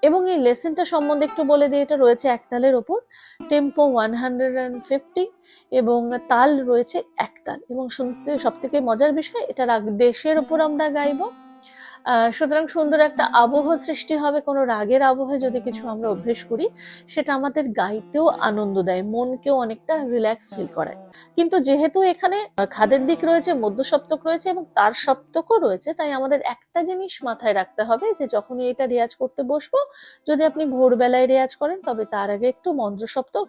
এবং এই লেসনটা সম্বন্ধে একটু বলে দিই, এটা রয়েছে একতালের ওপর, টেম্পো 150 এবং তাল রয়েছে একতাল। এবং শুনতে সব থেকে মজার বিষয়, এটা রাগ দেশের ওপর আমরা গাইবো। সুতরাং সুন্দর একটা আবহ সৃষ্টি হবে। কোনো রাগের আবহে যদি কিছু আমরা অভ্যেস করি, সেটা আমাদের গাইতেও আনন্দ দেয়, মনকেও অনেকটা রিল্যাক্স ফিল করায়। কিন্তু যেহেতু এখানে খাদের দিক রয়েছে, মধ্য সপ্তক রয়েছে এবং তার সপ্তকও রয়েছে, তাই আমাদের একটা জিনিস মাথায় রাখতে হবে যে যখনই এটা রেয়াজ করতে বসবো, যদি আপনি ভোরবেলায় রেয়াজ করেন, তবে তার আগে একটু মন্ত্র সপ্তক,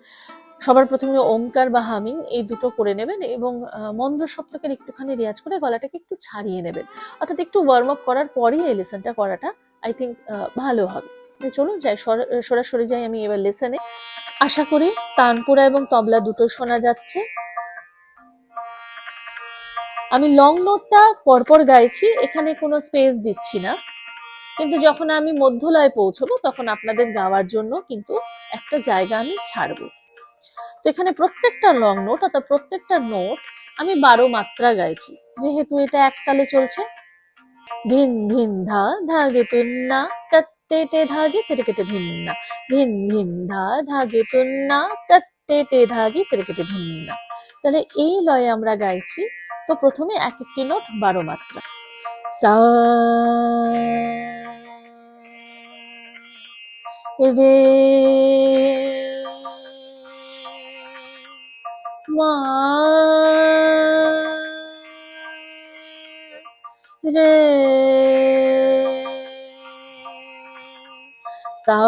সবার প্রথমে ওমকার বা হামিং এই দুটো করে নেবেন এবং মন্দ্র সপ্তকের একটুখানি রেয়াজ করে গলাটাকে একটু ছাড়িয়ে নেবেন। অর্থাৎ একটু ওয়ার্ম আপ করার পরই এই লেসনটা করাটা আই থিঙ্ক ভালো হবে। চলুন যাই, সরাসরি যাই আমি এবার লেসনে। আশা করি তানপুরা এবং তবলা দুটো শোনা যাচ্ছে। আমি লং নোটটা পরপর গাইছি, এখানে কোনো স্পেস দিচ্ছি না, কিন্তু যখন আমি মধ্যলয়ে পৌঁছবো তখন আপনাদের গাওয়ার জন্য কিন্তু একটা জায়গা আমি ছাড়বো। তো এখানে প্রত্যেকটা লং নোট, অর্থাৎ প্রত্যেকটা নোট আমি 12 মাত্রা গাইছি, যেহেতু এটা একতালে চলছে। ধিন ধিন ধা ধাগে তুন্না কত্তেটে ধাগে তিরকেটে ধিন্না, ধিন ধিন ধা ধাগে তুন্না কত্তেটে ধাগে তিরকেটে ধিন্না। তাহলে এই লয়ে আমরা গাইছি। তো প্রথমে এক একটি নোট 12 মাত্রা। সা রে মা রে সা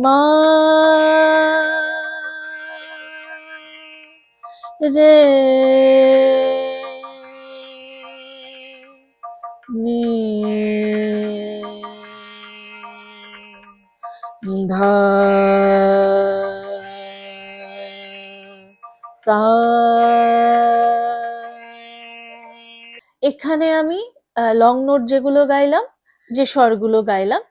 মা রে নি ধা সা। এখানে আমি লং নোট যেগুলো গাইলাম, যে স্বরগুলো গাইলাম,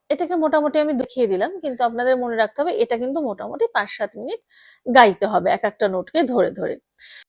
এটাকে মোটামুটি আমি দেখিয়ে দিলাম, কিন্তু আপনাদের মনে রাখতে হবে এটা কিন্তু মোটামুটি 5-7 মিনিট গাইতে হবে এক একটা নোটকে ধরে ধরে।